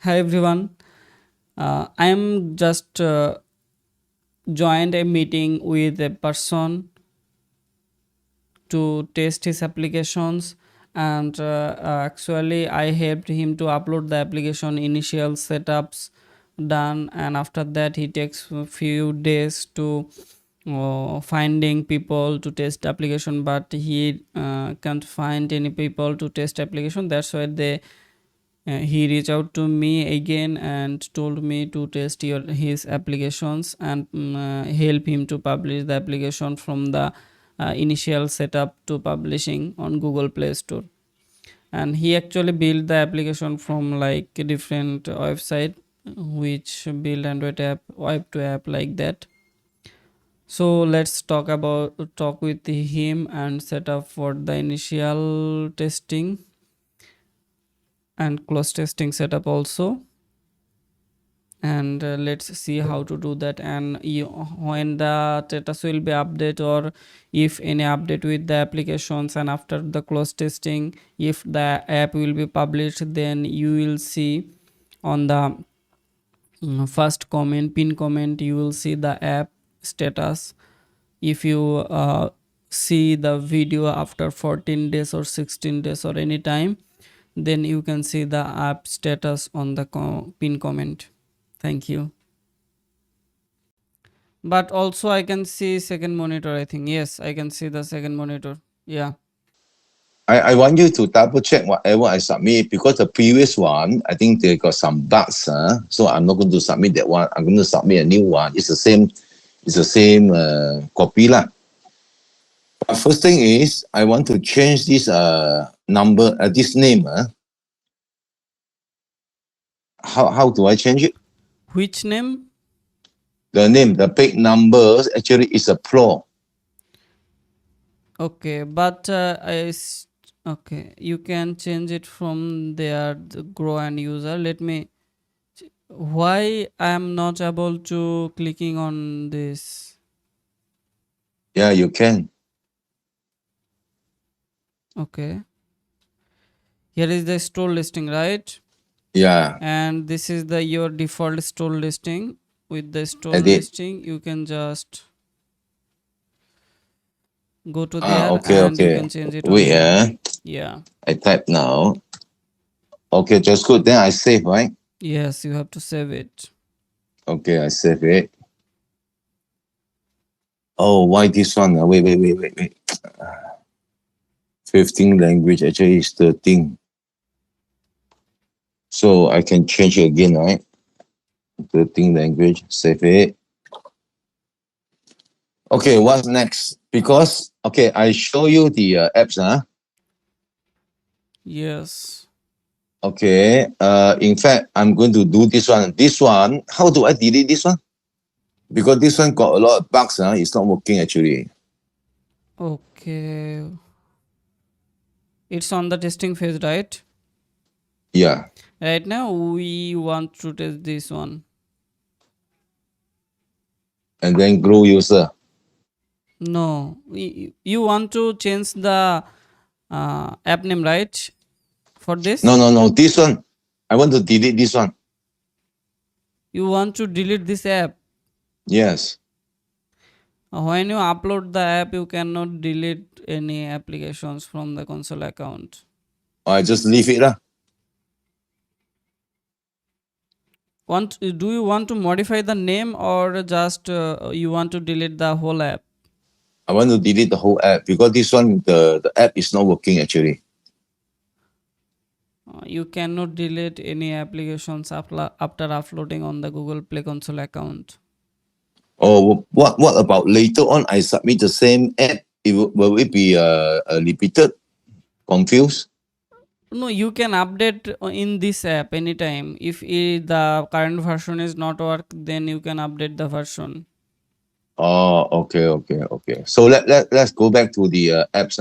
Hi everyone. I am just joined a meeting with a person to test his applications, and actually I helped him to upload the application initial setups done, and after that he takes a few days to finding people to test application, but he can't find any people to test application. That's why he reached out to me again and told me to test his applications and help him to publish the application from the initial setup to publishing on Google Play Store. And he actually built the application from like a different website which build Android app, web to app like that. So let's talk with him and set up for the initial testing and close testing setup also. And let's see how to do that, and when the status will be update, or if any update with the applications, and after the close testing, if the app will be published, then you will see on the first comment, pin comment, you will see the app status. If you see the video after 14 days or 16 days or any time, then you can see the app status on the pin comment. Thank you. But also I can see second monitor, I think. Yes, I can see the second monitor. Yeah. I want you to double check whatever I submit because the previous one, I think they got some bugs. So I'm not going to submit that one. I'm going to submit a new one. It's the same copy lah. But first thing is I want to change this number, this name. How do I change it? Which name? The name, the big numbers actually is a pro. Okay, but okay, you can change it from there, the grow and user. Let me. Why I am not able to clicking on this? Yeah, you can. Okay. Here is the store listing, right? Yeah. And this is the your default store listing. With the store Edit. listing, you can just go to there Okay, and you okay. can change it on Wait, here. Yeah. I type now. Okay, just good. Then I save, right? Yes, you have to save it. Okay, I save it. Oh, why this one? Wait. 15 language, actually is 13. So I can change it again, right? 13 language, save it. Okay, what's next? Because, okay, I show you the apps, Yes. Okay, in fact, I'm going to do this one. This one, how do I delete this one? Because this one got a lot of bugs, it's not working actually. Okay. It's on the testing phase, right? Yeah. Right now, we want to test this one. And then grow user. No, you want to change the app name, right? For this? No. This one, I want to delete this one. You want to delete this app? Yes. When you upload the app, you cannot delete any applications from the console account. I just leave it. Do you want to modify the name, or just you want to delete the whole app? I want to delete the whole app because this one, the app is not working actually. You cannot delete any applications after uploading on the Google Play Console account. Oh, what about later on I submit the same app? Will it be repeated? Confused? No, you can update in this app anytime. If the current version is not work, then you can update the version. Oh, okay. So let's go back to the apps.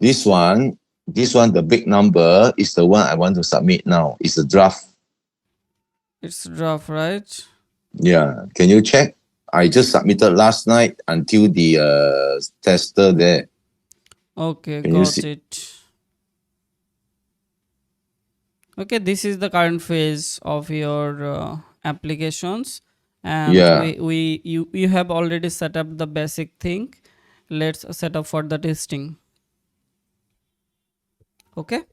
This one, the big number is the one I want to submit now. It's a draft. It's draft, right? Yeah. Can you check? I just submitted last night until the tester there. Okay, Can you got see? it. Okay, this is the current phase of your applications, and Yeah. you have already set up the basic thing. Let's set up for the testing. Okay.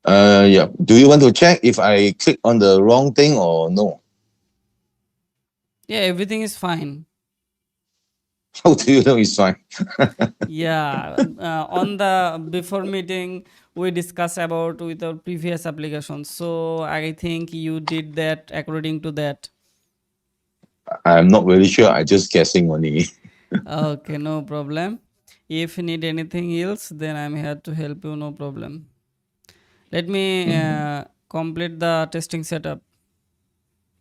Yeah. Do you want to check if I click on the wrong thing or no? Yeah, everything is fine. How do you know it's fine? Yeah, on the before meeting we discussed about with our previous applications. So I think you did that according to that. I'm not really sure. I just guessing only. Okay, no problem. If you need anything else, then I'm here to help you. No problem. Let me Mm, complete the testing setup.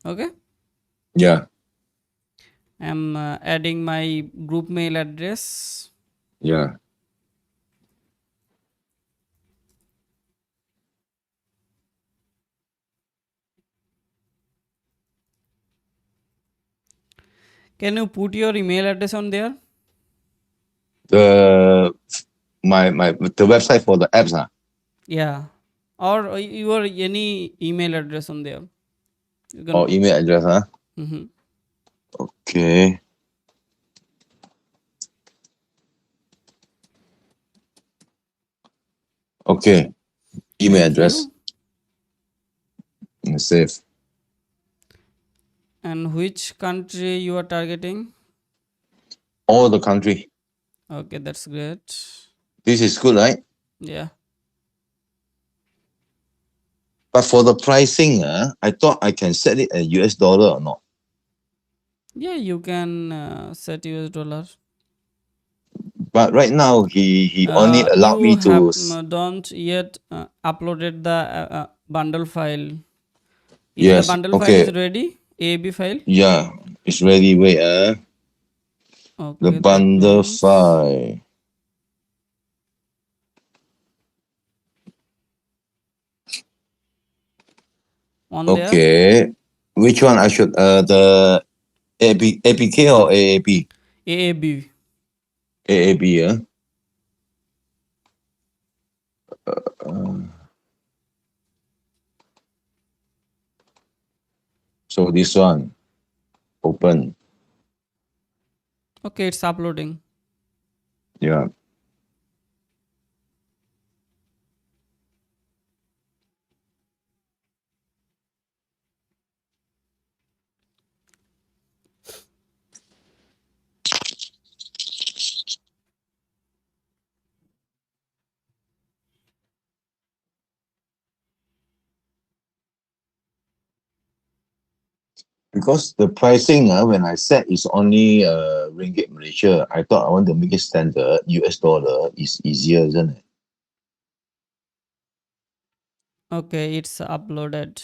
Okay. yeah. I'm adding my group mail address. Yeah. Can you put your email address on there? The my the website for the apps. Yeah. Or your any email address on there. You can Or put. email address. Mhm. Okay. Okay. Email Thank address. you. Save. And which country you are targeting? All the country. Okay, that's great. This is good, right? Yeah. But for the pricing, I thought I can set it at US dollar or not. Yeah, you can set US dollar. But right now, he only allowed You me have to. don't yet uploaded the bundle file. Is the Yes. bundle file is Okay. ready? AAB file? Yeah. It's ready. Wait. The Okay, that bundle means file. on there. Okay. Which one I should? The APK or AAP? AAB. AAB. Uh, so this one open. Okay, it's uploading. Yeah. Because the pricing when I set is only ringgit Malaysia. I thought I want to make it standard US dollar is easier, isn't it? Okay, it's uploaded.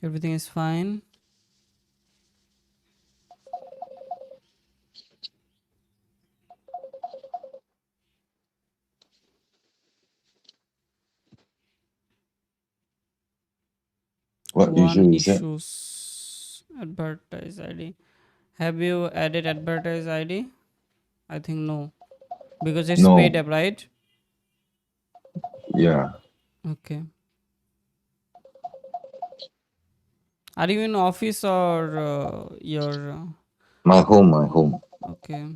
Everything is fine. What One issue is that? issues advertise ID. Have you added advertise ID? I think no. Because it's paid No. up, right? Yeah. Okay. Are you in office or your My home, my home? home. Okay.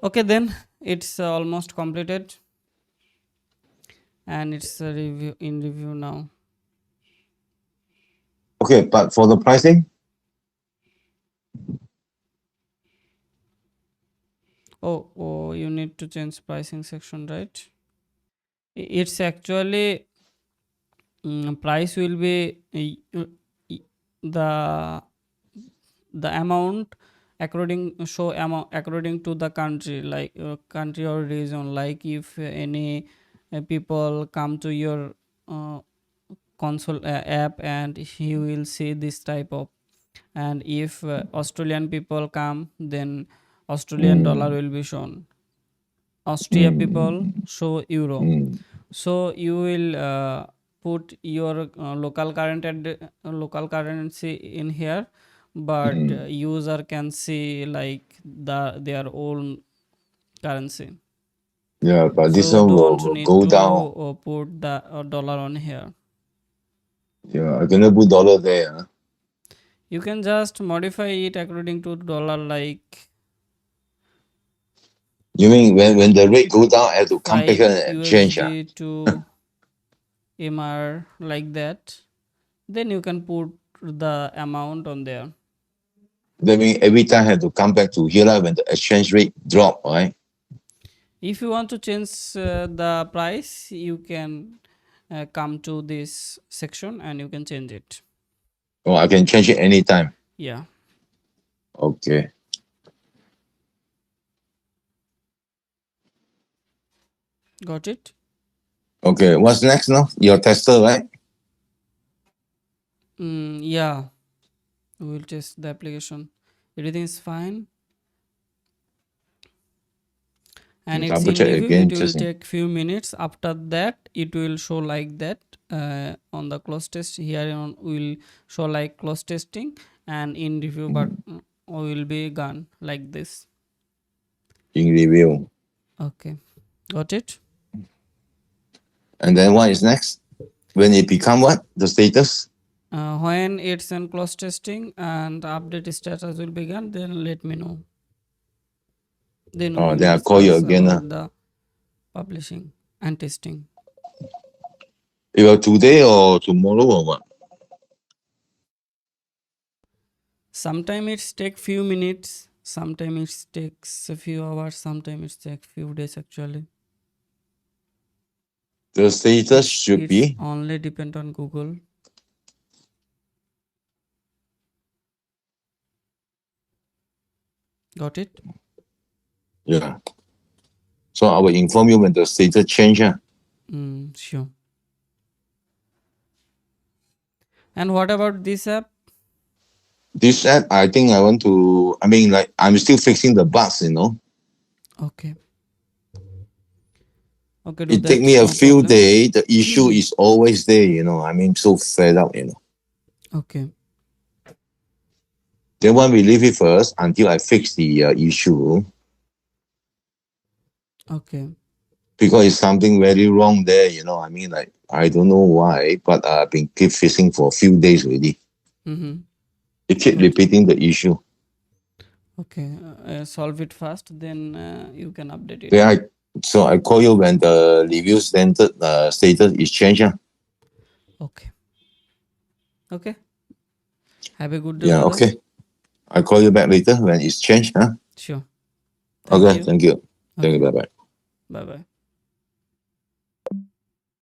Okay, then it's almost completed and it's review in review now. Okay, but for the pricing, Oh, you need to change pricing section, right? It's actually price will be the amount according to the country, like country or region. Like if any people come to your uh, console app, and he will see this type of, and if Australian people come, then Australian dollar mm, will be shown. Austria people mm, show euro. mm, So you will put your local currency in here, but Mm. user can see like their own currency. Yeah, but this So one don't will need go to down. put the dollar on here. Yeah, I cannot put dollar there. Huh? You can just modify it according to dollar, like You mean when the rate go down, I have to come back 5 and change? USD to MR, like that. Then you can put the amount on there. That means every time I have to come back to here when the exchange rate drop, right? If you want to change the price, you can come to this section and you can change it. Or I can change it anytime. Yeah, Okay. got it. Okay. What's next now? Your tester, right? Yeah, we will test the application. Everything is fine and it's Double in check review. again. It will Just take few minutes. After that it will show like that on the close test. Here on will show like close testing and in review, but will be gone like this. in review. Okay, got it. And then what is next? When it become what? The status? When it's in close testing and update status will begin, then let me know. Then we Oh, will then I call you discuss again. about the publishing and testing. Either today or tomorrow or what? Sometimes it's take few minutes, sometimes it takes a few hours, sometimes it takes few days actually. The status should It's be. only depend on Google. Got it? Yeah. So I will inform you when the status change. Sure. And what about this app? This app, I think I want to, I mean, like, I'm still fixing the bugs. Okay. Okay, do It take that. me a No few problem. days. The issue is always there. I mean, so fed up. Okay. Then when we leave it first until I fix the issue, Okay. because it's something very wrong there. I mean, like, I don't know why, but I've been keep fixing for a few days already. Mm-hmm. It keep Got it. repeating the issue. Okay. Solve it fast, then you can update it. Then so I call you when the review standard status is changed. Okay. Okay. Have a good day, Yeah, brother. okay. I call you back later when it's changed. Sure. Thank Okay, you. thank you. Thank you. Okay. Bye bye. Bye bye.